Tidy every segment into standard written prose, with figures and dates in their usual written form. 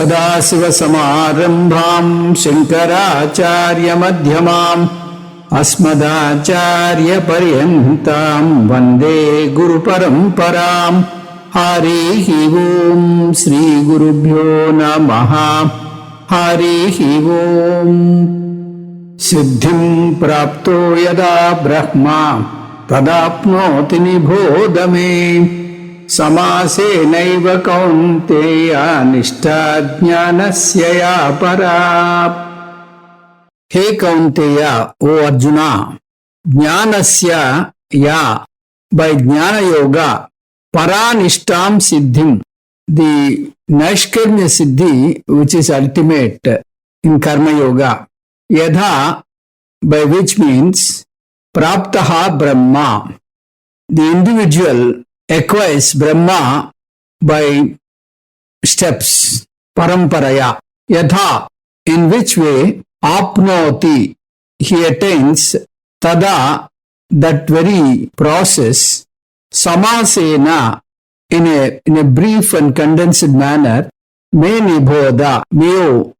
सदाशिवसमारम्भां शङ्कराचार्यमध्यमाम् अस्मदाचार्यपर्यन्तां वन्दे गुरुपरम्पराम्। हरिः ओम् श्रीगुरुभ्यो नमः। हरिः ओम्। सिद्धिं प्राप्तो यदा ब्रह्मा तदाप्नोति निबोध मे। समासेनैव कौन्तेय निष्ठा ज्ञानस्य या परा। हे कौन्तेय, ओ अर्जुना, ज्ञानस्य या, by jnana yoga, para nishtam siddhim, the naiškarmya siddhi, which is ultimate in karma yoga, yadha, by which means praptaha brahma, the individual acquires Brahma by steps, paramparaya, yatha, in which way, apnoti, he attains, tada, that very process, samasena, in a brief and condensed manner, me nibodha, may you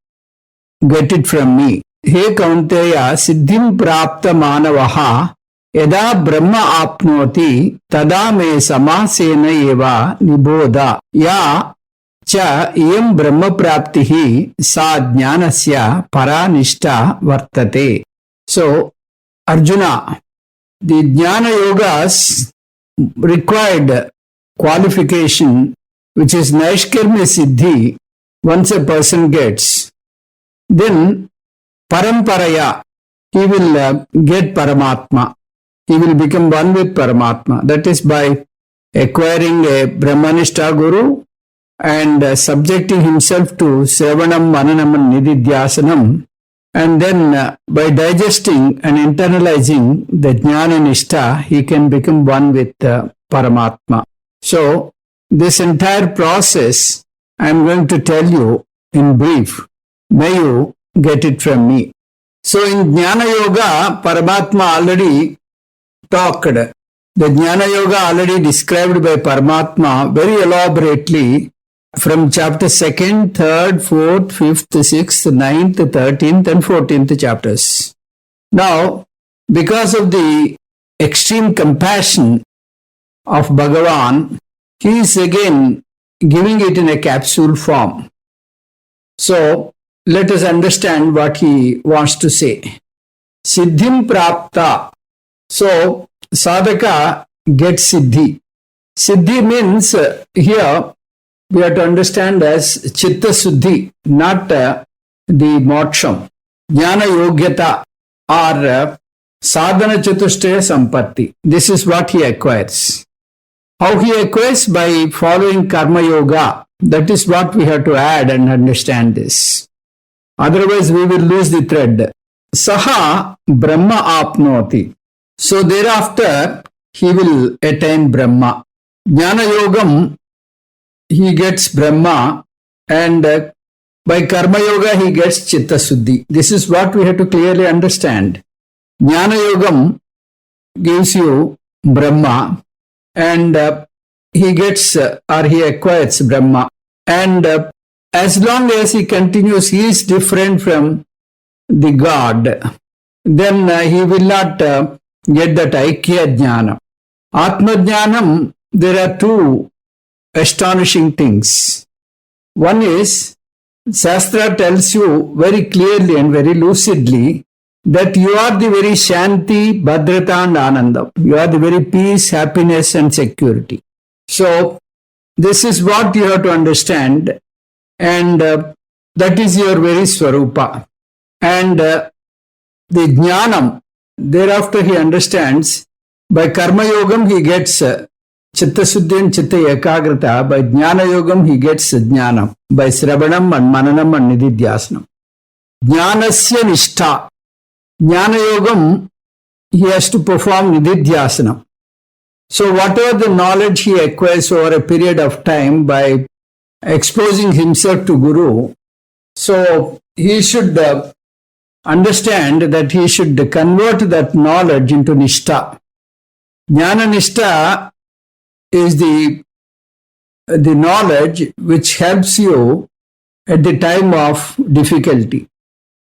get it from me. He kaunteya siddhim prapta manavaha यदा ब्रह्म आप्नोति तदा मे समासेन एव निबोध या च इयं ब्रह्म प्राप्तिः सा ज्ञानस्य परा निष्ठा वर्तते. So Arjuna, the jnana yogas required qualification, which is naiškarmya siddhi, once a person gets, then paramparaya, he will get Paramatma. He will become one with Paramatma. That is by acquiring a Brahmanishta Guru and subjecting himself to Sravanam, Mananam and Nididhyasanam, and then by digesting and internalizing the Jnana Nishtha, he can become one with Paramatma. So, this entire process I am going to tell you in brief. May you get it from me. So, in Jnana Yoga, Paramatma already talked. The Jnana Yoga already described by Paramatma very elaborately from chapter 2nd, 3rd, 4th, 5th, 6th, 9th, 13th and 14th chapters. Now, because of the extreme compassion of Bhagavan, he is again giving it in a capsule form. So, let us understand what he wants to say. Siddhim prapta. So, sadhaka gets siddhi. Siddhi means here we have to understand as chitta suddhi, not the moksham. Jnana yogyata or sadhana chatushtaya sampatti. This is what he acquires. How he acquires? By following karma yoga. That is what we have to add and understand this. Otherwise we will lose the thread. Saha brahma apnoti. So thereafter, he will attain Brahma. Jnana Yogam, he gets Brahma, and by Karma Yoga, he gets Chitta Suddhi. This is what we have to clearly understand. Jnana Yogam gives you Brahma, and he gets or he acquires Brahma. And as long as he continues, he is different from the God, then he will not get that Aikya Jnana. Atma Jnanam, there are two astonishing things. One is, Shastra tells you very clearly and very lucidly that you are the very Shanti, Bhadrata and Ananda. You are the very peace, happiness and security. So, this is what you have to understand, and that is your very Swarupa. And the Jnanam, thereafter he understands, by Karma Yogam he gets Chitta Suddhi and Chitta Ekagrata, by Jnana Yogam he gets Jnanam, by Sravanam and Mananam and Nididhyasanam. Jnanasya Nishtha. Jnana Yogam, he has to perform Nididhyasanam. So whatever the knowledge he acquires over a period of time by exposing himself to Guru, so he should understand that he should convert that knowledge into Nishtha. Jnana Nishtha is the knowledge which helps you at the time of difficulty.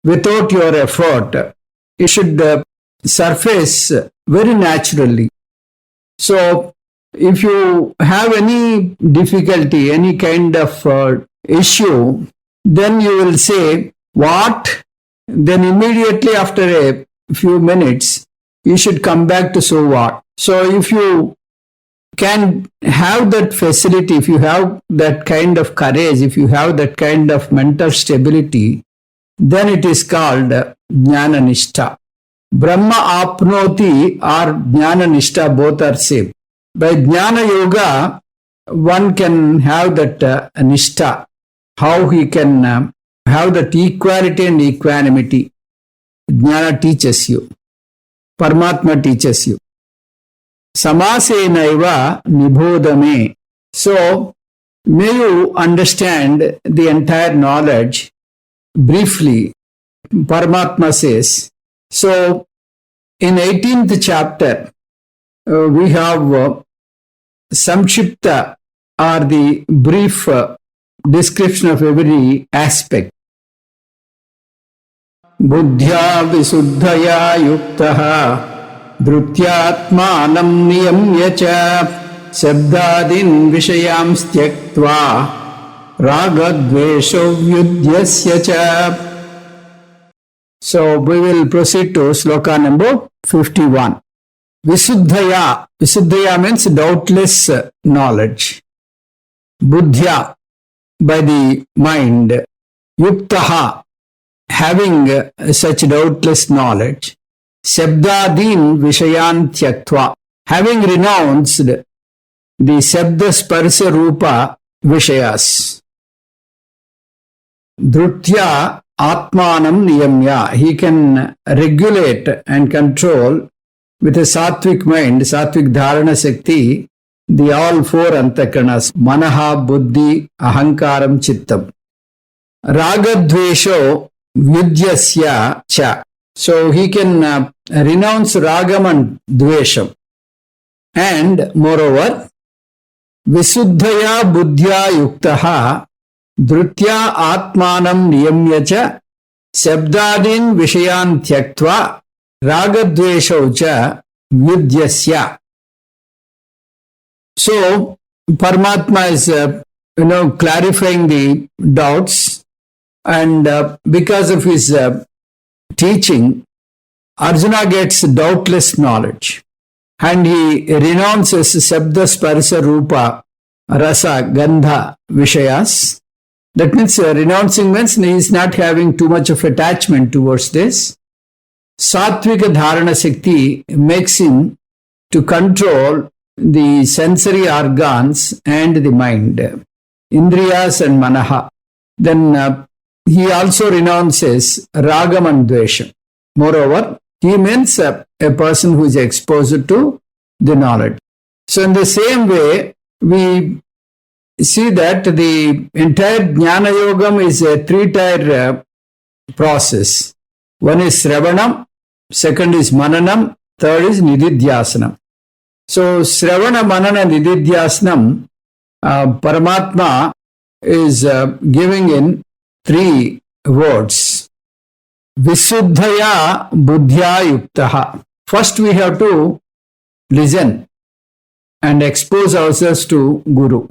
Without your effort, it should surface very naturally. So, if you have any difficulty, any kind of issue, then you will say, what? Then immediately after a few minutes, you should come back to so what. So, if you can have that facility, if you have that kind of courage, if you have that kind of mental stability, then it is called Jnana Nishtha. Brahma Apnoti or Jnana Nishtha, both are same. By Jnana Yoga, one can have that Nishtha, how he can have that equality and equanimity. Jnana teaches you. Paramatma teaches you. Samasenaiva nibodhame. So, may you understand the entire knowledge briefly. Paramatma says, so in 18th chapter, we have Samshipta or the brief description of every aspect. Buddhya visuddhaya yuktaha dhrutyatmanam niyamya cha sabdadin vishayams tyaktva ragadvesho vyudhyasya cha. So we will proceed to sloka number 51. Visuddhaya. Visuddhaya means doubtless knowledge. Buddhya, by the mind. Yuktaha, having such doubtless knowledge. Sabdadin vishayan tyaktva, having renounced the sabda sparsa rupa vishayas. Dhrutya atmanam niyamya, he can regulate and control with a sattvic mind, sattvic dharana shakti, the all four antakanas, manaha, buddhi, ahankaram, chittam. Ragadvesho vyudyasya cha. So he can renounce ragam and dvesham. And moreover, visuddhaya buddhya yuktaha dhrutya atmanam niyamya cha sabdadin vishayan tyaktva ragadvesho cha vyudyasya. So, Paramatma is, clarifying the doubts, and because of his teaching, Arjuna gets doubtless knowledge, and he renounces sabda sparsa rupa rasa gandha vishayas. That means renouncing means he is not having too much of attachment towards this. Sattvika dharana shakti makes him to control the sensory organs and the mind, indriyas and manaha. Then he also renounces ragam and dvesham. Moreover, he means a person who is exposed to the knowledge. So in the same way, we see that the entire Jnana Yogam is a three-tier process. One is Sravanam, second is Mananam, third is Nididhyasanam. So, Sravana, Manana, Nididhyasanam, Paramatma is giving in three words. Visuddhaya buddhya yuktaha. First we have to listen and expose ourselves to Guru.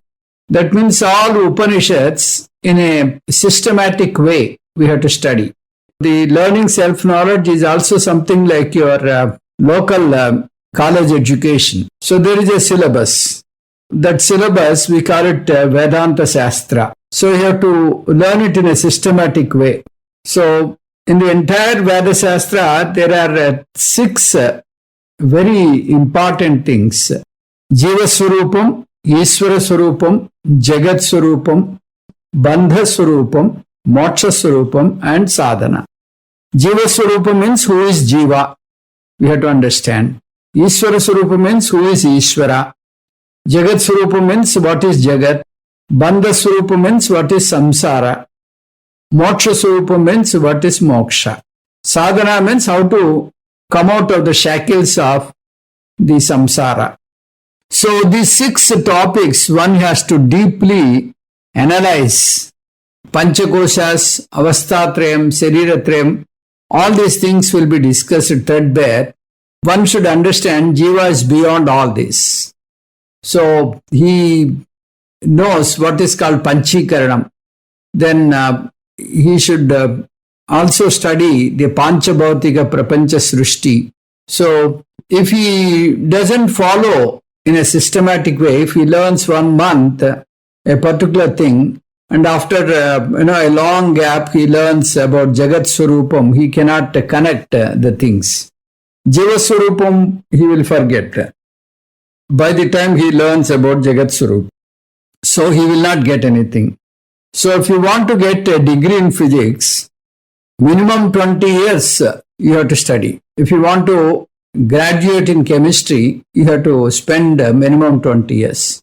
That means all Upanishads in a systematic way we have to study. The learning self-knowledge is also something like your local college education. So there is a syllabus. That syllabus, we call it Vedanta Shastra. So you have to learn it in a systematic way. So in the entire Veda Shastra, there are 6 very important things. Jiva Swarupam, Ishvara Swarupam, Jagat Swarupam, Bandha Swarupam, Moksha Swarupam and Sadhana. Jiva Swarupam means who is Jiva. We have to understand. Ishvara Swarupa means who is Ishvara. Jagat Swarupa means what is Jagat. Bandha Swarupa means what is Samsara. Moksha Swarupa means what is Moksha. Sadhana means how to come out of the shackles of the Samsara. So these 6 topics one has to deeply analyze Panchakoshas, Avastatrayam, Sariratrayam, all these things will be discussed threadbare. One should understand Jiva is beyond all this. So he knows what is called Panchikaranam. Then he should also study the Panchabhautika Prapancha Srushti. So if he doesn't follow in a systematic way, if he learns 1 month a particular thing, and after a long gap he learns about Jagat Swarupam, he cannot connect the things. Jiva Swarupam he will forget by the time he learns about Jagat Swarup. So he will not get anything. So if you want to get a degree in physics, minimum 20 years you have to study. If you want to graduate in chemistry, you have to spend minimum 20 years.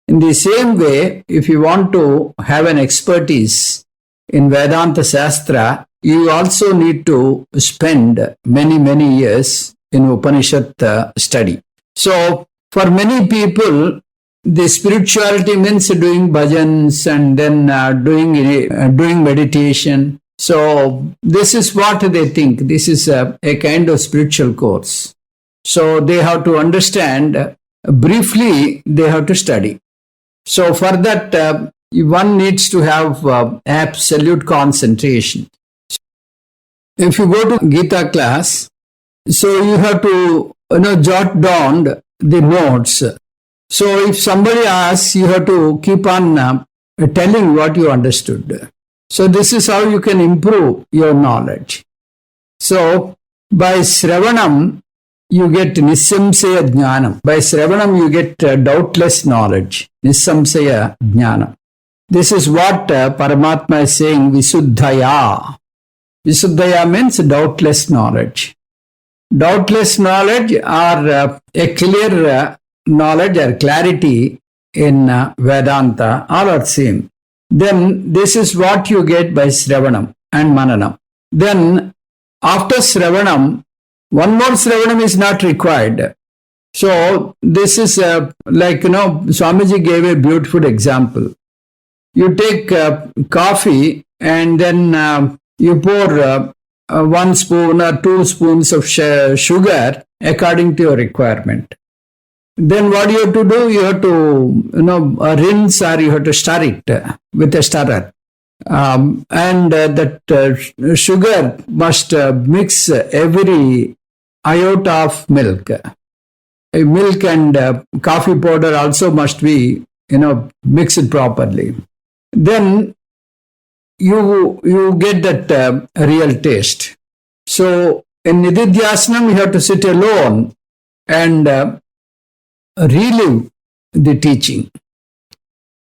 In the same way, if you want to have an expertise in Vedanta Shastra, you also need to spend many years in Upanishad study. So for many people, the spirituality means doing bhajans and then doing meditation. So this is what they think. This is a kind of spiritual course. So they have to understand, briefly they have to study. So for that, one needs to have absolute concentration. If you go to Gita class, so you have to jot down the notes. So if somebody asks, you have to keep on telling what you understood. So this is how you can improve your knowledge. So by Sravanam, you get Nissamsaya Jnanam. By Sravanam, you get doubtless knowledge. Nissamsaya Jnanam. This is what Paramatma is saying, Visuddhaya. Visuddhaya means doubtless knowledge. Doubtless knowledge or a clear knowledge or clarity in Vedanta, all are same. Then this is what you get by Sravanam and Mananam. Then after Sravanam, one more Sravanam is not required. So this is Swamiji gave a beautiful example. You take coffee and then you pour 1 spoon or 2 spoons of sugar according to your requirement. Then what you have to do? You have to rinse or you have to stir it with a stirrer. And that sugar must mix every iota of milk. Milk and coffee powder also must be mixed properly. Then you get that real taste. So in Nididhyasana, you have to sit alone and relive the teaching.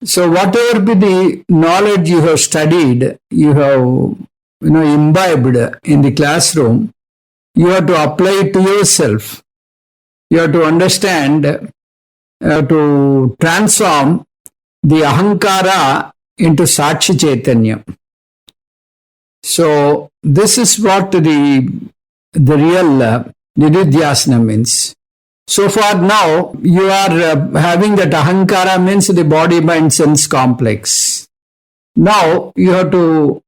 So whatever be the knowledge you have studied, you have imbibed in the classroom, you have to apply it to yourself. You have to understand, to transform the ahankara into Sakshi Chaitanya. So this is what the real Nididhyasana means. So far now, you are having that ahankara means the body, mind, sense complex. Now you have to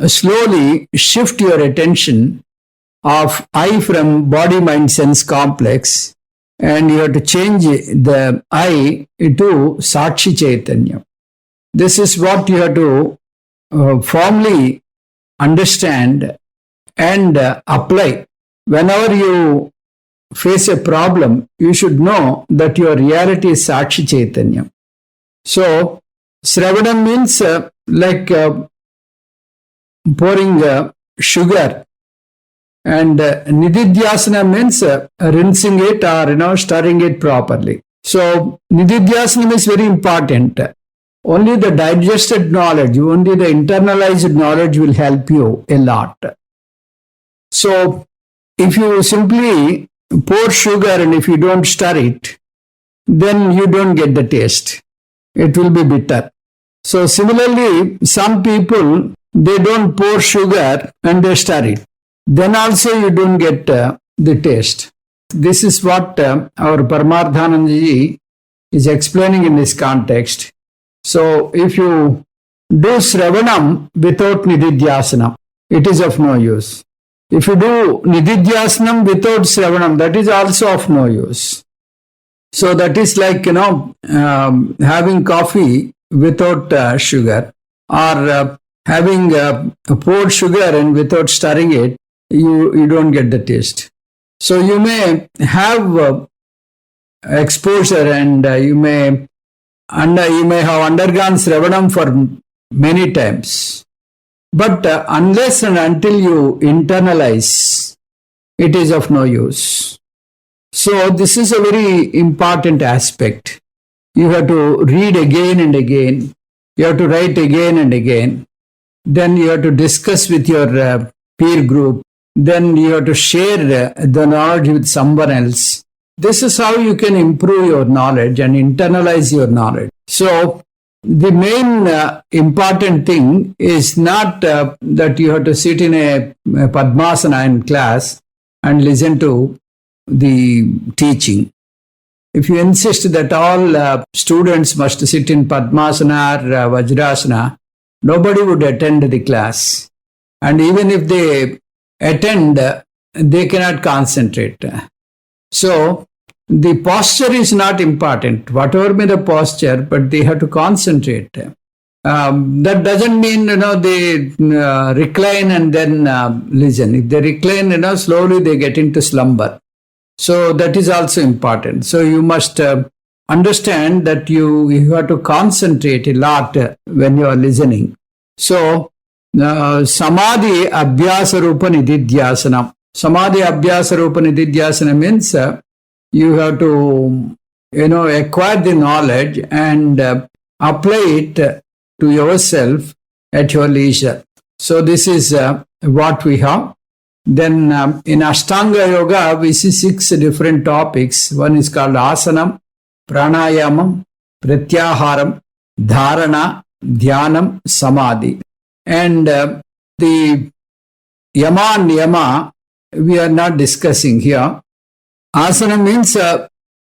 slowly shift your attention of I from body, mind, sense complex, and you have to change the I to Sakshi Chaitanya. This is what you have to firmly understand and apply. Whenever you face a problem, you should know that your reality is Sakshi Chaitanya. So, Sravanam means pouring sugar, and Nididhyasana means rinsing it or stirring it properly. So, Nididhyasana is very important. Only the digested knowledge, only the internalized knowledge will help you a lot. So, if you simply pour sugar and if you don't stir it, then you don't get the taste. It will be bitter. So similarly, some people, they don't pour sugar and they stir it. Then also you don't get the taste. This is what our Paramarthananda ji is explaining in this context. So if you Do Sravanam without Nididhyasanam. It is of no use. If you do Nididhyasanam without Sravanam, that is also of no use. So that is like, having coffee without sugar, or having poured sugar and without stirring it, you don't get the taste. So you may have exposure, and you may have undergone Sravanam for many times. But unless and until you internalize, it is of no use. So this is a very important aspect. You have to read again and again. You have to write again and again. Then you have to discuss with your peer group. Then you have to share the knowledge with someone else. This is how you can improve your knowledge and internalize your knowledge. So the main important thing is not that you have to sit in a Padmasana in class and listen to the teaching. If you insist that all students must sit in Padmasana or Vajrasana, nobody would attend the class. And even if they attend, they cannot concentrate. So the posture is not important, whatever may the posture, but they have to concentrate. That doesn't mean, they recline and then listen. If they recline, slowly they get into slumber. So that is also important. So you must understand that you have to concentrate a lot when you are listening. So Samadhi Abhyasa Rupa Nididhyasanam. Samadhi Abhyasa Rupa Nididhyasanam means you have to, acquire the knowledge and apply it to yourself at your leisure. So this is what we have. Then in Ashtanga Yoga, we see 6 different topics. One is called Asanam, Pranayamam, Pratyaharam, Dharana, Dhyanam, Samadhi. And the Yama and Niyama, we are not discussing here. Asana means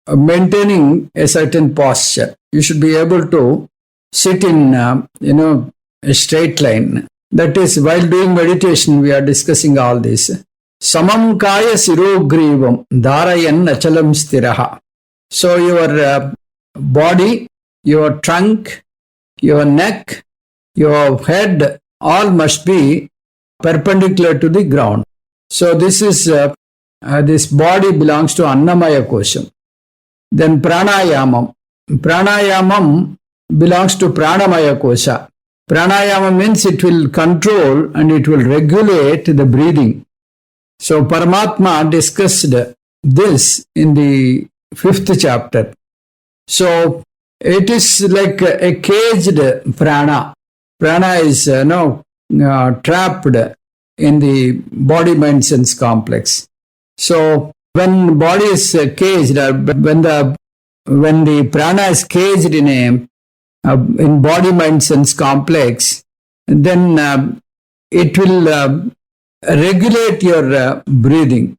maintaining a certain posture. You should be able to sit in, a straight line. That is, while doing meditation, we are discussing all this. Samam kaya sirogrivam dharayan achalam stiraha. So your body, your trunk, your neck, your head, all must be perpendicular to the ground. So this is this body belongs to Annamaya Kosham. Then Pranayamam. Pranayamam belongs to Pranamaya Kosha. Pranayama means it will control and it will regulate the breathing. So Paramatma discussed this in the 5th chapter. So it is like a caged prana. Prana is trapped in the body, mind, sense complex. So when body is caged, when the prana is caged in body, mind, sense complex, then it will regulate your breathing.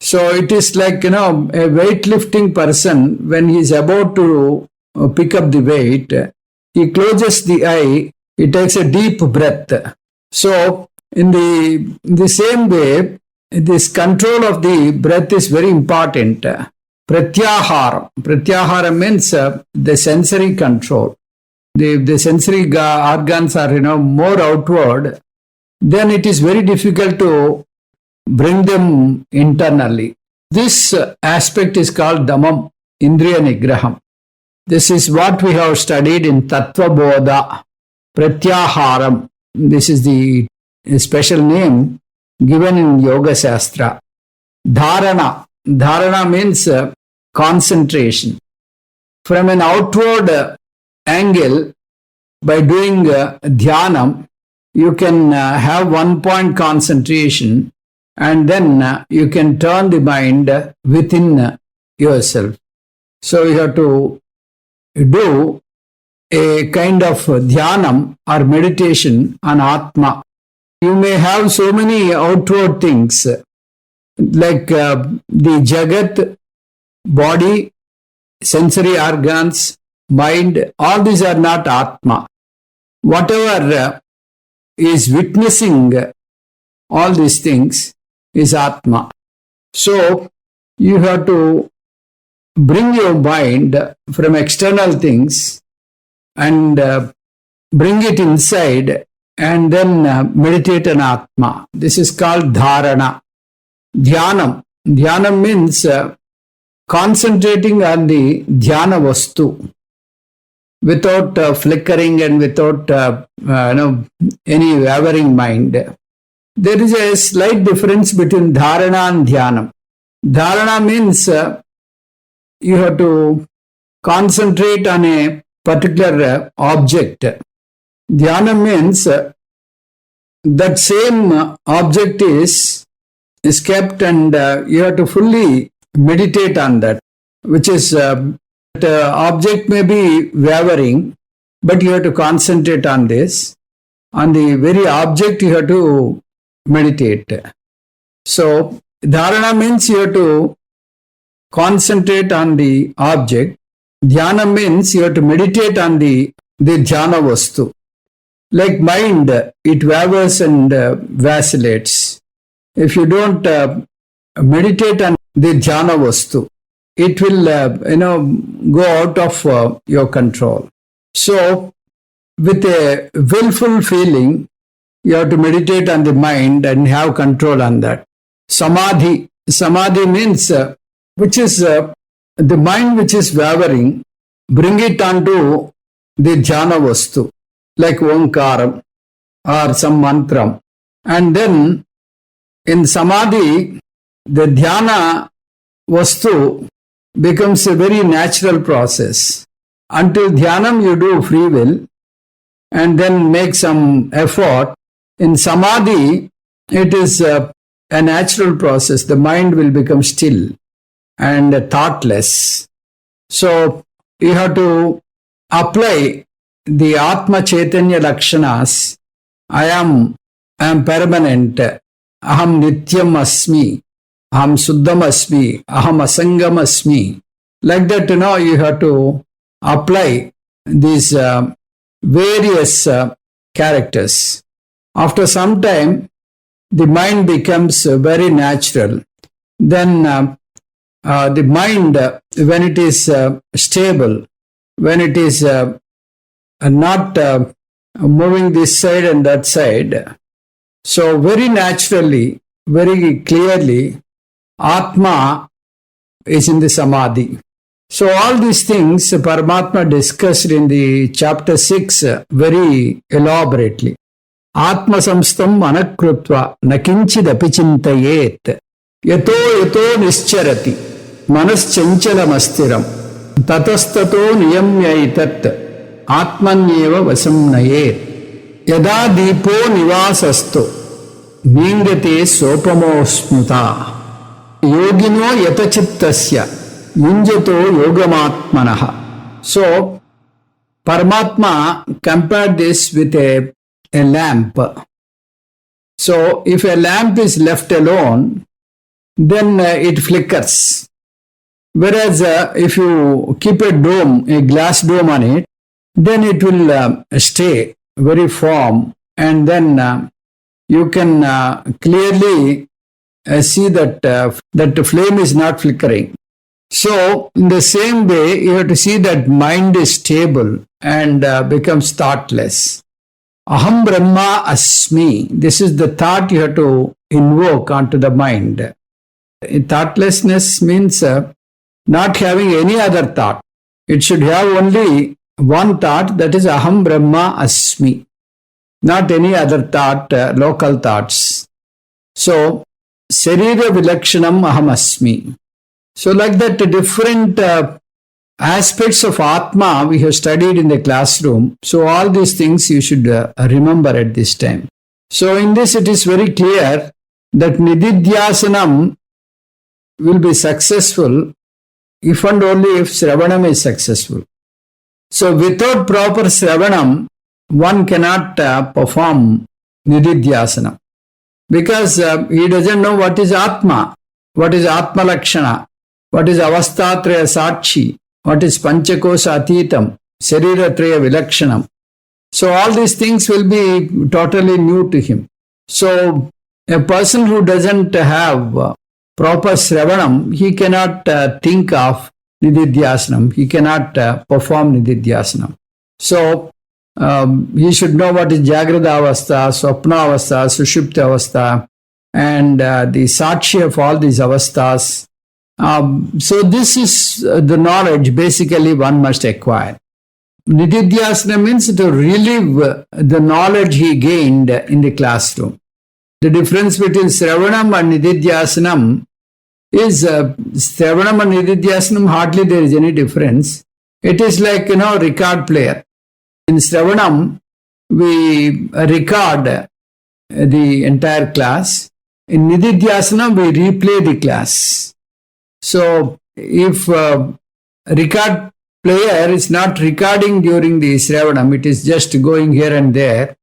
So it is like, a weightlifting person, when he is about to pick up the weight, he closes the eye, he takes a deep breath. So in the same way, this control of the breath is very important. Pratyahara. Pratyahara means the sensory control. The sensory organs are, more outward, then it is very difficult to bring them internally. This aspect is called Dhammam, Indriya Nigraham. This is what we have studied in Tattva Bodha, Pratyaharam. This is the special name given in Yoga Shastra. Dharana. Dharana means concentration. From an outward angle, by doing dhyanam, you can have one point concentration, and then you can turn the mind within yourself. So you have to do a kind of dhyanam or meditation on Atma. You may have so many outward things like the Jagat, body, sensory organs, mind, all these are not Atma. whatever is witnessing all these things is Atma. So you have to bring your mind from external things and bring it inside and then meditate on Atma. This is called Dharana. Dhyanam. Dhyanam means concentrating on the Dhyana Vastu without flickering and without any wavering mind. There is a slight difference between Dharana and Dhyanam. Dharana means you have to concentrate on a particular object. Dhyana means that same object is kept and you have to fully meditate on that, which is the object may be wavering, but you have to concentrate on this. On the very object you have to meditate. So dharana means you have to concentrate on the object. Dhyana means you have to meditate on the dhyana vastu. Like mind, it wavers and vacillates. If you don't meditate on the dhyana vastu, it will go out of your control. So with a willful feeling, you have to meditate on the mind and have control on that. Samadhi. Samadhi means which is the mind which is wavering, bring it onto the dhyana vastu, like Omkaram or some mantram. And then in Samadhi, the dhyana vastu becomes a very natural process. Until dhyanam, you do free will and then make some effort. In Samadhi, it is a natural process. The mind will become still and thoughtless. So you have to apply the Atma Chaitanya Lakshanas. I am permanent. Aham Nityam Asmi. Aham Suddham Asmi. Aham Asangam Asmi. Like that, you have to apply these various characters. After some time, the mind becomes very natural. Then the mind, when it is stable, when it is not moving this side and that side, so very naturally, very clearly, Atma is in the Samadhi. So all these things Paramatma discussed in the chapter 6 very elaborately. Atma samstam anakrutva nakinchid apichintayet yato yato nischarati manas chanchalam astiram tatastato niyamyaitat atmanyeva vasam nayet yada deepo nivasasto ningate sopamo smuta yogino yatachittasya yunjato yogamatmanaha. So Paramatma compared this with a lamp. So if a lamp is left alone, then it flickers. Whereas if you keep a dome, a glass dome on it, then it will stay very firm, and then you can clearly see that the flame is not flickering. So in the same way, you have to see that mind is stable and becomes thoughtless. Aham Brahma Asmi. This is the thought you have to invoke onto the mind. Thoughtlessness means not having any other thought. It should have only one thought, that is Aham Brahma Asmi. Not any other thought, local thoughts. So, Sarira Vilakshanam Aham Asmi. So like that, different aspects of Atma we have studied in the classroom. So all these things you should remember at this time. So in this it is very clear that Nididhyasanam will be successful if and only if Sravanam is successful. So without proper Sravanam, one cannot perform Nididhyasanam. Because he doesn't know what is Atma, what is Atma Lakshana, what is Avastatraya Sakshi, what is Panchakosa Atitam, Sariratraya Vilakshanam. So all these things will be totally new to him. So a person who doesn't have proper Sravanam, he cannot think of Nididhyasanam. He cannot perform Nididhyasanam. So he should know what is Jagrada Avastha, Swapna Avastha, Sushupta Avastha, and the Sakshi of all these Avasthas. So this is the knowledge basically one must acquire. Nididhyasana means to relive the knowledge he gained in the classroom. The difference between Sravanam and Nididhyasanam is Sravanam and Nididhyasanam, hardly there is any difference. It is like, record player. In Sravanam, we record the entire class. In Nididhyasanam, we replay the class. So, if record player is not recording during the Sravanam, it is just going here and there,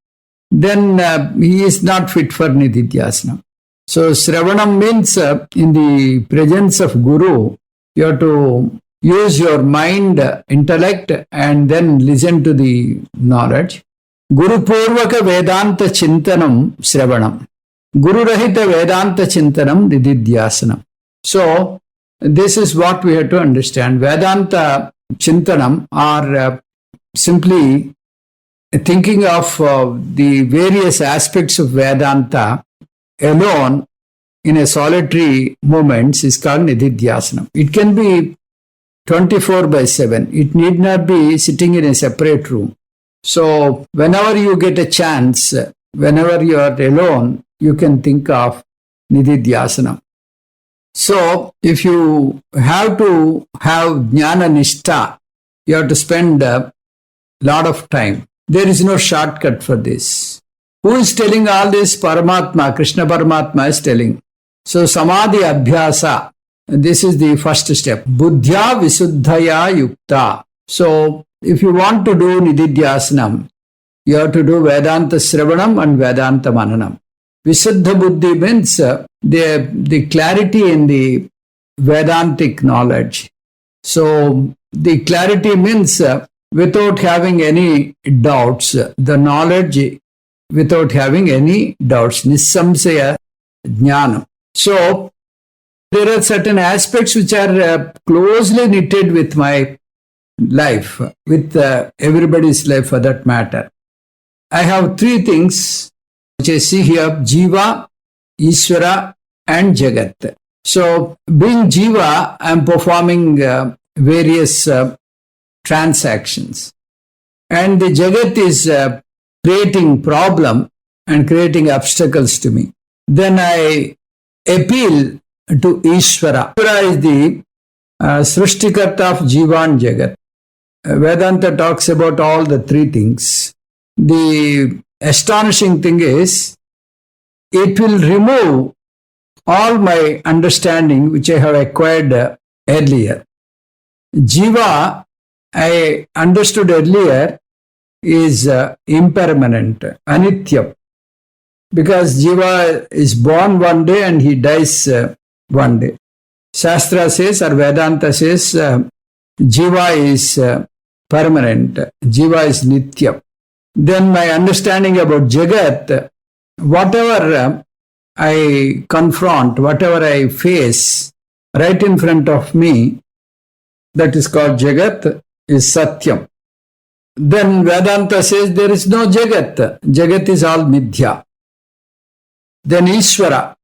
then he is not fit for Nididhyasana. So, Sravanam means in the presence of Guru, you have to use your mind, intellect, and then listen to the knowledge. Guru Purvaka Vedanta Chintanam Sravanam. Guru Rahita Vedanta Chintanam Nididhyasana. So, this is what we have to understand. Vedanta Chintanam are simply thinking of the various aspects of Vedanta alone in a solitary moment is called Nididhyasana. It can be 24/7. It need not be sitting in a separate room. So, whenever you get a chance, whenever you are alone, you can think of Nididhyasana. So, if you have to have Jnana Nishtha, you have to spend a lot of time. There is no shortcut for this. Who is telling all this? Paramatma, Krishna Paramatma is telling. So, Samadhi Abhyasa, this is the first step. Buddhya Visuddhaya Yukta. So, if you want to do Nididhyasanam, you have to do Vedanta Sravanam and Vedanta Mananam. Visuddha Buddhi means the clarity in the Vedantic knowledge. So, the clarity means without having any doubts, the knowledge without having any doubts. Nissamsaya Jnana. So, there are certain aspects which are closely knitted with my life, with everybody's life for that matter. I have three things which I see here: Jiva, Ishvara, and Jagat. So, being Jiva, I am performing various transactions. And the Jagat is creating problem and creating obstacles to me. Then I appeal to Ishvara. Ishvara is the Srishtikarta of Jiva and Jagat. Vedanta talks about all the three things. The astonishing thing is, it will remove all my understanding which I have acquired earlier. Jiva, I understood earlier, is impermanent, anitya. Because Jiva is born one day and he dies one day. Shastra says, or Vedanta says, Jiva is permanent, Jiva is nitya. Then my understanding about Jagat, whatever I confront, whatever I face right in front of me, that is called Jagat, is Satyam. Then Vedanta says there is no Jagat. Jagat is all Midya. Then Ishvara.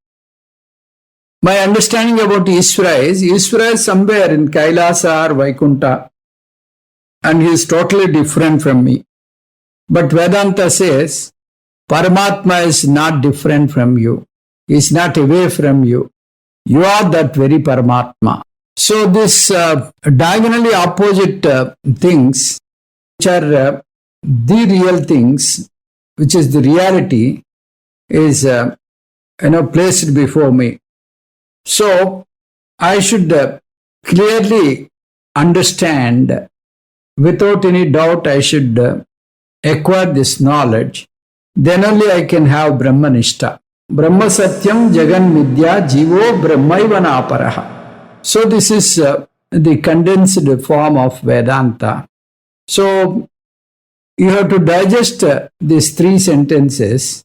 My understanding about Ishvara is somewhere in Kailasa or Vaikuntha, and he is totally different from me. But Vedanta says Paramatma is not different from you. He is not away from you. You are that very Paramatma. So this diagonally opposite things, which are the real things, which is the reality, is placed before me. So I should clearly understand, without any doubt, I should acquire this knowledge. Then only I can have Brahmanishta. Brahma Satyam Jagan Vidya Jivo Brahmaivana Aparaha. So this is the condensed form of Vedanta. So you have to digest these three sentences.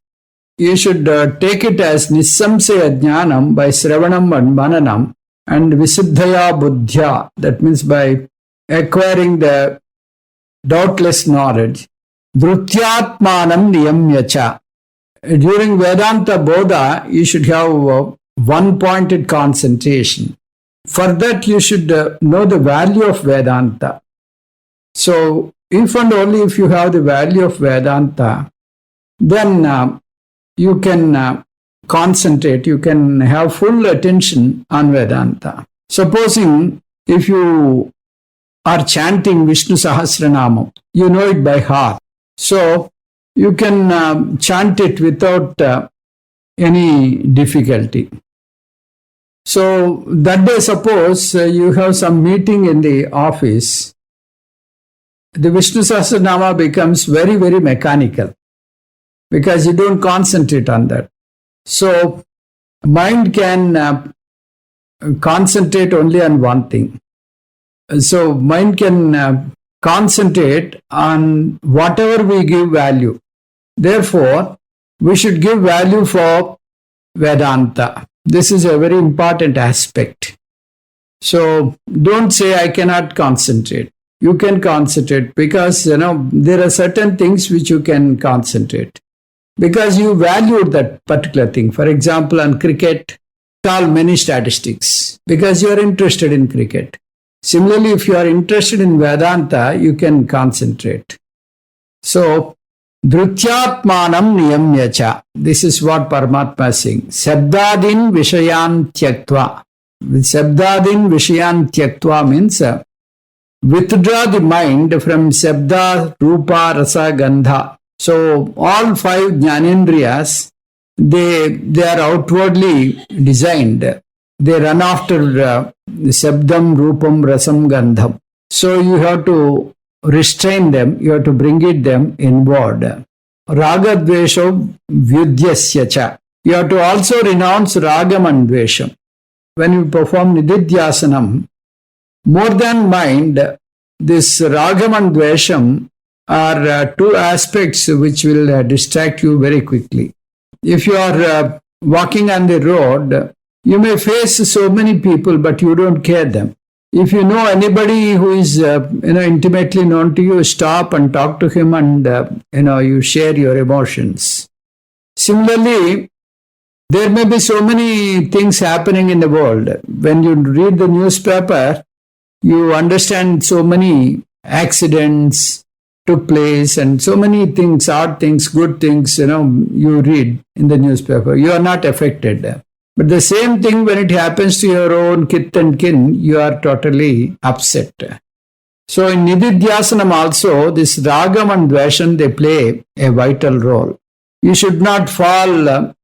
You should take it as Nissamsaya Jnanam by Sravanam and Mananam and Visuddhaya Buddhya. That means by acquiring the doubtless knowledge. Dhrutyatmanam niyamyacha. During Vedanta Bodha, you should have one-pointed concentration. For that, you should know the value of Vedanta. So, if and only if you have the value of Vedanta, then you can concentrate, you can have full attention on Vedanta. Supposing if you are chanting Vishnu Sahasranamam, you know it by heart. So, you can chant it without any difficulty. So, that day, suppose you have some meeting in the office, the Vishnu Sahasranama becomes very, very mechanical because you don't concentrate on that. So, mind can concentrate only on one thing. So, mind can concentrate on whatever we give value. Therefore, we should give value for Vedanta. This is a very important aspect. So, don't say I cannot concentrate. You can concentrate because, there are certain things which you can concentrate. Because you value that particular thing. For example, on cricket, solve many statistics because you are interested in cricket. Similarly, if you are interested in Vedanta, you can concentrate. So, Dhrutyatmanam niyamyacha. This is what Paramatma is saying. Sabdadin vishayan tyaktva. Sabdadin vishayan tyaktva means withdraw the mind from Sabda, Rupa, Rasa, Gandha. So, all five Jnanendriyas, they are outwardly designed. They run after Sabdam, Rupam, Rasam, Gandham. So, you have to restrain them, you have to bring them inward. Raga Dvesho Vidyasyacha. You have to also renounce Ragam and Dvesham. When you perform Nididhyasanam, more than mind, this Ragam and Dvesham are two aspects which will distract you very quickly. If you are walking on the road, you may face so many people, but you don't care them. If you know anybody who is intimately known to you, stop and talk to him, and you share your emotions. Similarly, there may be so many things happening in the world. When you read the newspaper, you understand so many accidents took place and so many things, odd things, good things, you read in the newspaper. You are not affected. But the same thing when it happens to your own kith and kin, you are totally upset. So in Nididhyasanam also, this Ragam and Dvesham, they play a vital role. You should not fall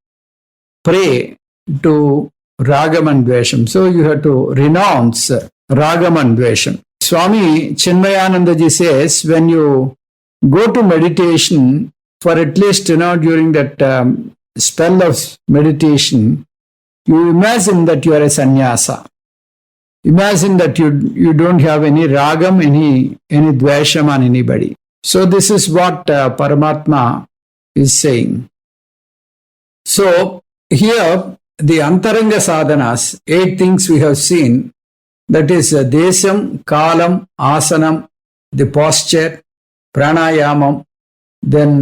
prey to Ragam and Dvesham. So you have to renounce Ragam and Dvesham. Swami Chinmayanandaji says, when you go to meditation, for at least, during that spell of meditation, you imagine that you are a sannyasa. Imagine that you don't have any ragam, any dvesham on anybody. So this is what Paramatma is saying. So here, the antaranga sadhanas, 8 things we have seen, that is desam, kalam, asanam, the posture, pranayamam, then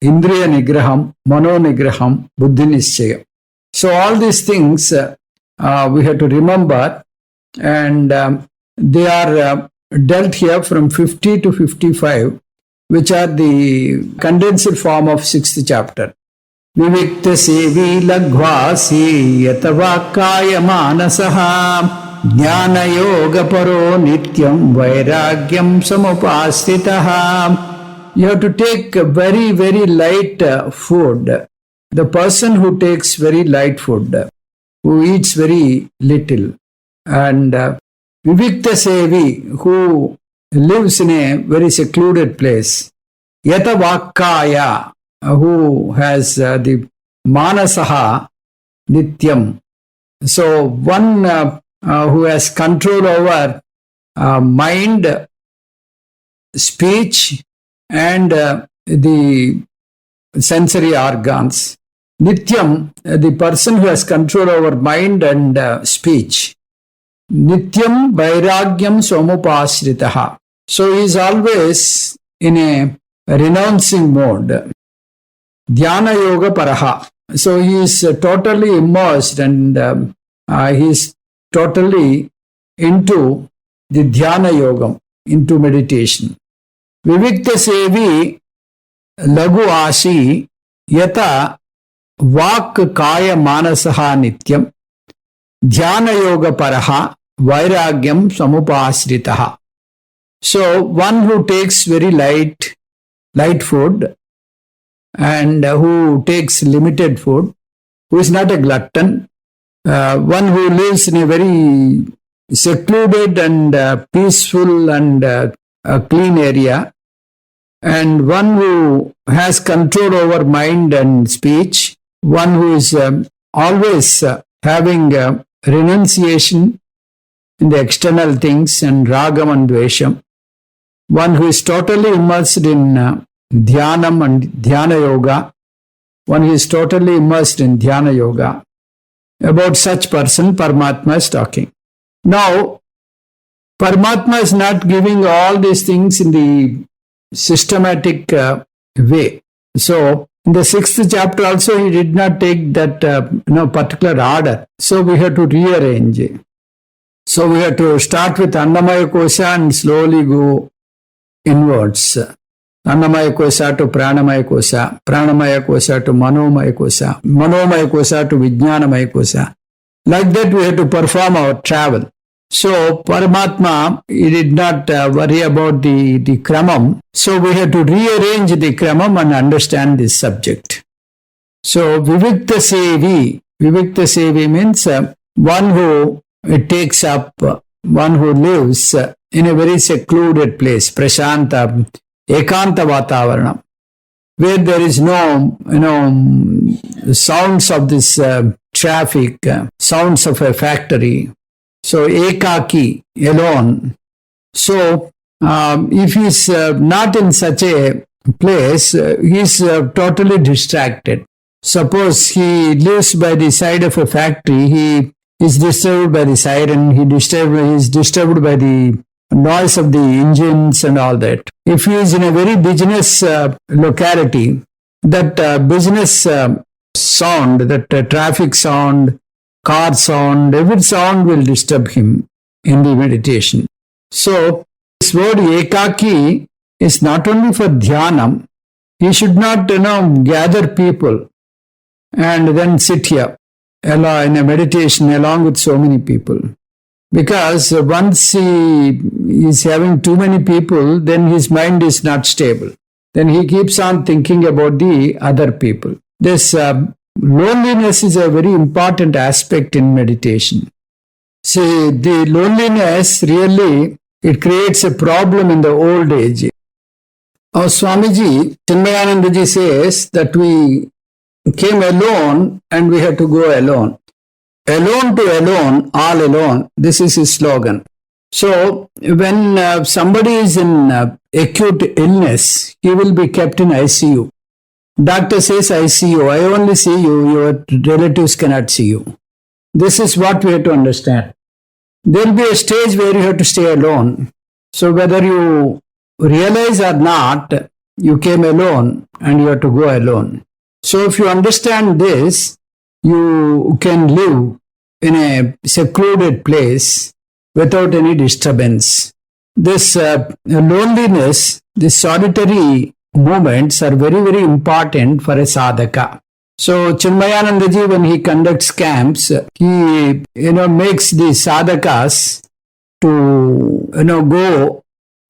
indriya nigraham, mano nigraham, buddhi nischayam. So all these things we have to remember, and they are dealt here from 50 to 55, which are the condensed form of 6th chapter. Vivikta sevi laghvasi yatavakaya manasaha jnana yoga paro nityam vairagyam samupastitaha. You have to take very, very light food. The person who takes very light food, who eats very little, and Vivikta Sevi, who lives in a very secluded place, Yata Vakkaya, who has the Manasaha Nityam. So one who has control over mind, speech, and the sensory organs. Nityam, the person who has control over mind and speech. Nityam Vairagyam Somupasritaha. So he is always in a renouncing mode. Dhyana Yoga Paraha. So he is totally immersed and he is totally into the Dhyana Yoga, into meditation. Vivikta Sevi Lagu Ashi Yata Vak Kaya Manasaha Nityam Dhyana Yoga Paraha Vairagyam Samupasritaha. So one who takes very light food and who takes limited food, who is not a glutton, one who lives in a very secluded and peaceful and clean area, and one who has control over mind and speech, one who is always having renunciation in the external things and ragam and dvesham, one who is totally immersed in dhyanam and dhyana yoga, one who is totally immersed in dhyana yoga. About such person, Paramatma is talking. Now, Paramatma is not giving all these things in the systematic way. So, in the 6th chapter also, he did not take that particular order. So, we have to rearrange. So, we have to start with Annamaya Kosha and slowly go inwards. Annamaya Kosha to Pranamaya Kosha, Pranamaya Kosha to Manomaya Kosha, Manomaya Kosha to Vijnanamaya Kosha. Like that, we have to perform our travel. So, Paramatma, he did not worry about the kramam. So, we have to rearrange the kramam and understand this subject. So, Vivikta Sevi means one who takes up, one who lives in a very secluded place, Prashanta, Ekanta Vatavaranam, where there is no, sounds of this traffic, sounds of a factory. So, ekaki, alone. So, if he is not in such a place, he is totally distracted. Suppose he lives by the side of a factory, he is disturbed by the siren, he is disturbed by the noise of the engines and all that. If he is in a very business locality, that business sound, that traffic sound, car sound, every sound will disturb him in the meditation. So, this word ekaki is not only for dhyanam. He should not, gather people and then sit here in a meditation along with so many people. Because once he is having too many people, then his mind is not stable. Then he keeps on thinking about the other people. This loneliness is a very important aspect in meditation. See, the loneliness really, it creates a problem in the old age. Our Swamiji, Chinmayanandaji says that we came alone and we had to go alone. Alone to alone, all alone. This is his slogan. So, when somebody is in acute illness, he will be kept in ICU. Doctor says, I see you. I only see you. Your relatives cannot see you. This is what we have to understand. There will be a stage where you have to stay alone. So, whether you realize or not, you came alone and you have to go alone. So, if you understand this, you can live in a secluded place without any disturbance. This loneliness, this solitary moments are very, very important for a sadhaka. So, Chinmayanandaji, when he conducts camps, he, makes the sadhakas to, go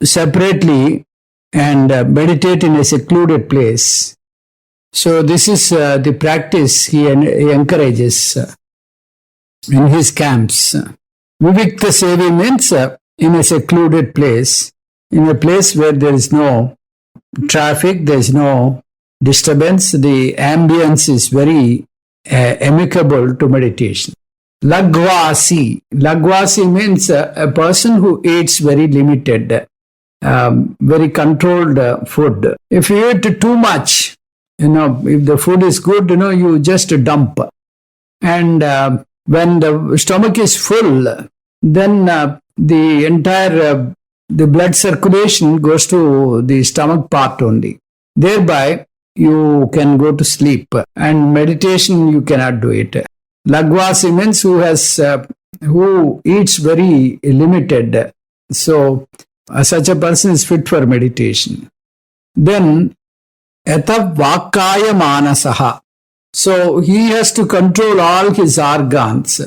separately and meditate in a secluded place. So, this is the practice he encourages in his camps. Vivikta Sevi means in a secluded place, in a place where there is no traffic, there is no disturbance, the ambience is very amicable to meditation. Lagvasi means a person who eats very limited. very controlled food. If you eat too much, if the food is good, you just dump. And when the stomach is full, then the entire the blood circulation goes to the stomach part only. Thereby, you can go to sleep, and meditation you cannot do it. Lagvasi means who eats very limited. So such a person is fit for meditation. Then Yata Vakaya Manasaha. So he has to control all his organs,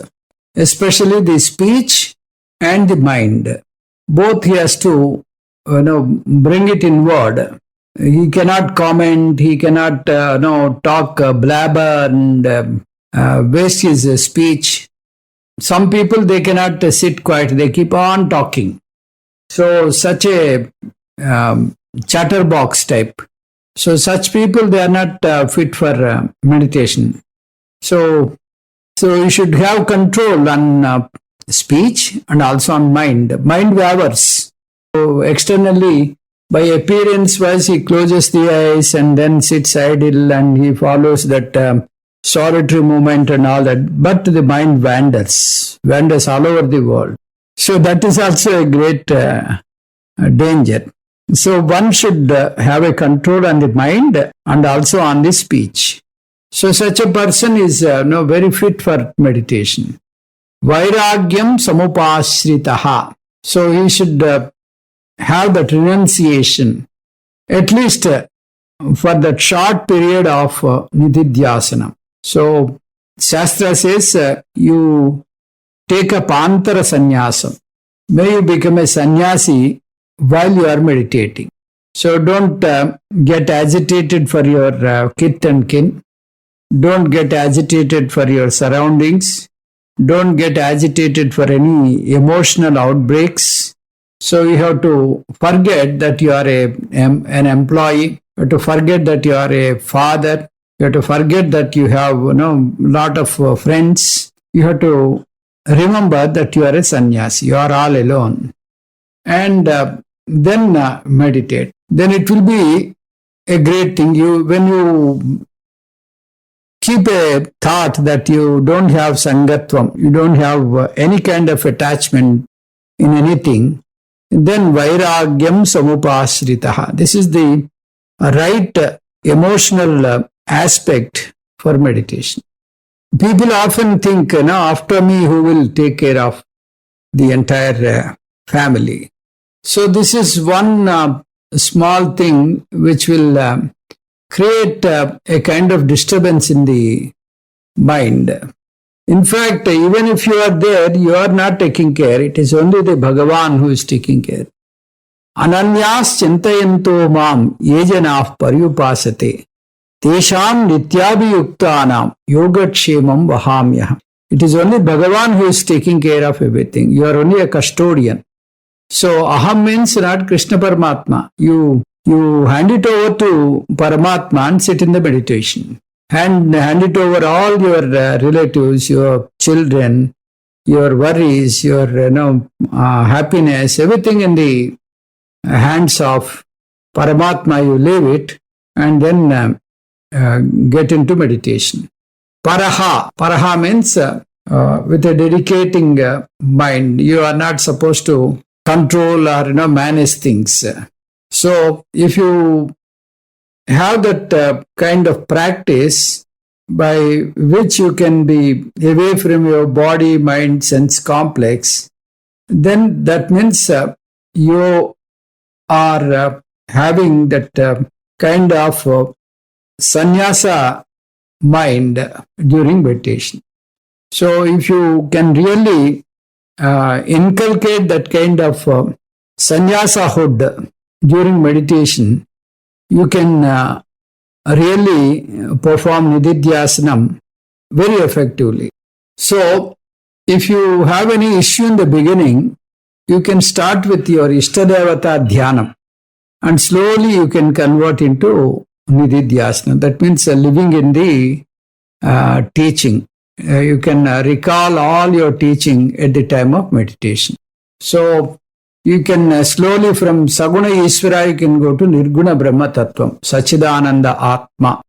especially the speech and the mind. Both he has to bring it inward. He cannot comment, he cannot talk blabber and waste his speech. Some people, they cannot sit quiet, they keep on talking. So such a chatterbox type. So such people, they are not fit for meditation. So you should have control on speech and also on mind. Mind wavers. So externally, by appearance wise, he closes the eyes and then sits idle and he follows that solitary movement and all that. But the mind wanders all over the world. So that is also a great danger. So one should have a control on the mind and also on the speech. So such a person is very fit for meditation. Vairagyam samupashritaha. So he should have that renunciation, at least for that short period of nididhyasana. So Shastra says you take up antara sannyasam. May you become a sannyasi while you are meditating. So don't get agitated for your kith and kin. Don't get agitated for your surroundings. Don't get agitated for any emotional outbreaks. So you have to forget that you are an employee. You have to forget that you are a father. You have to forget that you have lot of friends. You have to remember that you are a sannyasi. You are all alone. And then meditate. Then it will be a great thing. When you keep a thought that you don't have sangatvam, you don't have any kind of attachment in anything, then vairagyam samupashritaha. This is the right emotional aspect for meditation. People often think, after me, who will take care of the entire family? So this is one small thing which will create a kind of disturbance in the mind. In fact, even if you are there, you are not taking care. It is only the Bhagavan who is taking care. Ananyas chintayanto mam yejanah paryupasate tesham nityabhiyuktanam yogatshemam vahamyah. It is only Bhagavan who is taking care of everything. You are only a custodian. So aham means not Krishna Paramatma. You hand it over to Paramatma and sit in the meditation. Hand it over all your relatives, your children, your worries, your happiness, everything in the hands of Paramatma. You leave it and then get into meditation. Paraha means with a dedicating mind. You are not supposed to control or manage things. So if you have that kind of practice by which you can be away from your body, mind, sense complex, then that means you are having that kind of sannyasa mind during meditation. So if you can really inculcate that kind of sannyasa-hood during meditation, you can really perform nididhyasanam very effectively. So if you have any issue in the beginning, you can start with your Ishtadevata Dhyanam and slowly you can convert into nididhyasana. That means living in the teaching. You can recall all your teaching at the time of meditation. So you can slowly from Saguna Ishvara, you can go to Nirguna Brahma Tattvam, Sachidananda Atma.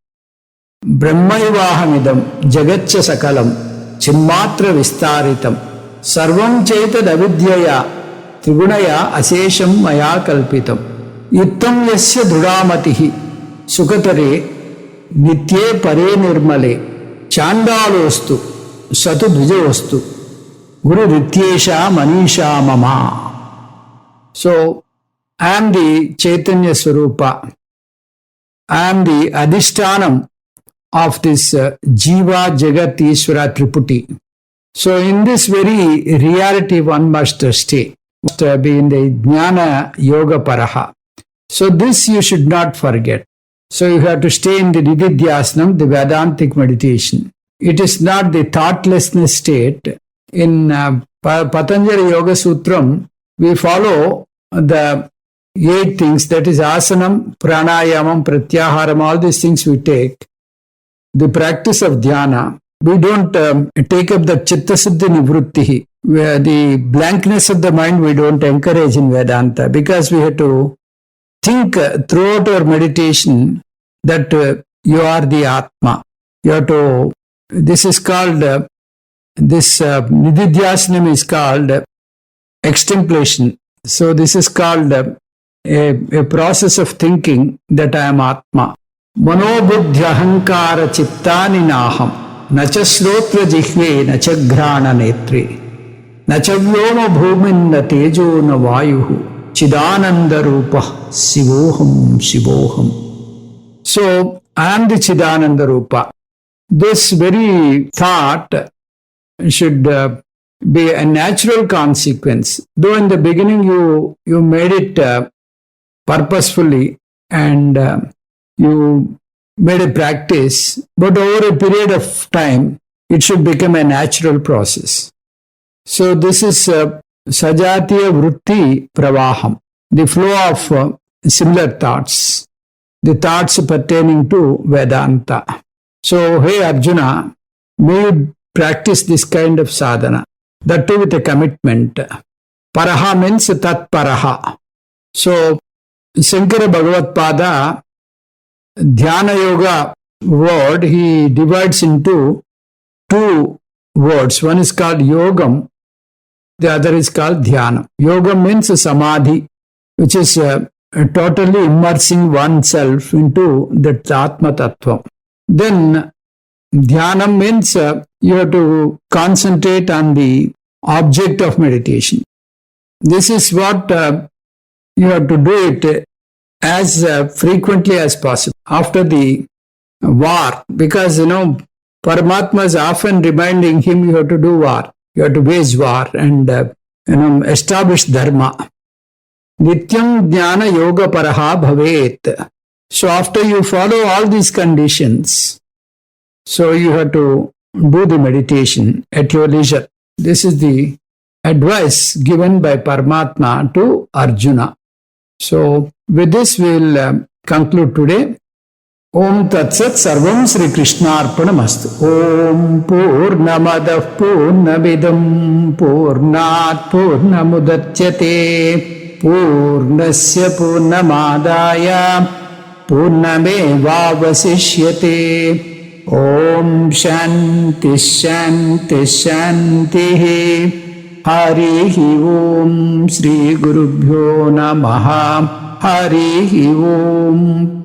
Brahmaivahamidam, Jagatcha Sakalam, Chimmatra Vistaritam, Sarvam Chaitad Avidyaya, Trigunaya Asesham Maya Kalpitam, Yuttam Yasya Dhudamatihi, Sukatare, Nitye Pare Nirmale, Chandalostu, Satu Dvijaostu, Guru Rityesha Manisha Mama. So, I am the Chaitanya Swarupa. I am the Adhishtanam of this Jiva Jagat Ishvara Triputi. So, in this very reality, one must stay, must be in the Jnana Yoga Paraha. So, this you should not forget. So, you have to stay in the Nididhyasana, the Vedantic meditation. It is not the thoughtlessness state. In Patanjali Yoga Sutram, we follow the 8 things, that is asanam, pranayamam, pratyaharam, all these things we take. The practice of dhyana, we don't take up the chitta siddhi nivrittihi, where the blankness of the mind we don't encourage in Vedanta, because we have to think throughout our meditation that you are the Atma. You have to, this is called, Nididhyasanam is called extemplation. So this is called a process of thinking that I am Atma. Manobuddhya hankara chittani naham, nacha slotra jihve, nacha grana netre, nacha vyoma bhumin na tejo na vayuhu, chidananda rupa, sivoham, sivoham. So I am the Chidananda Rupa. This very thought should be a natural consequence. Though in the beginning you made it purposefully and you made a practice, but over a period of time, it should become a natural process. So this is Sajatiya Vritti Pravaham, the flow of similar thoughts, the thoughts pertaining to Vedanta. So, hey Arjuna, may you practice this kind of sadhana, that too with a commitment. Paraha means tat paraha. So, Shankara Bhagavad Pada, Dhyana Yoga word, he divides into 2 words. One is called Yogam, the other is called Dhyana. Yogam means Samadhi, which is totally immersing oneself into the Atma Tattva. Then Dhyanam means you have to concentrate on the object of meditation. This is what you have to do it as frequently as possible after the war, because Paramatma is often reminding him you have to do war, you have to wage war and establish dharma. Nityam jnana yoga paraha bhavet. So after you follow all these conditions, so you have to do the meditation at your leisure. This is the advice given by Paramatma to Arjuna. So with this we will conclude today. Om Tat Sat Sarvam Sri Krishnarpanamastu. Om Purnamadah Purnamidam Purnat Purnamudachyate Purnasya Purnamadaya Purnamevavasishyate. Om Shanti Shanti Shanti. Harihi Om Sri Gurubhyo Namaha. Harihi Om.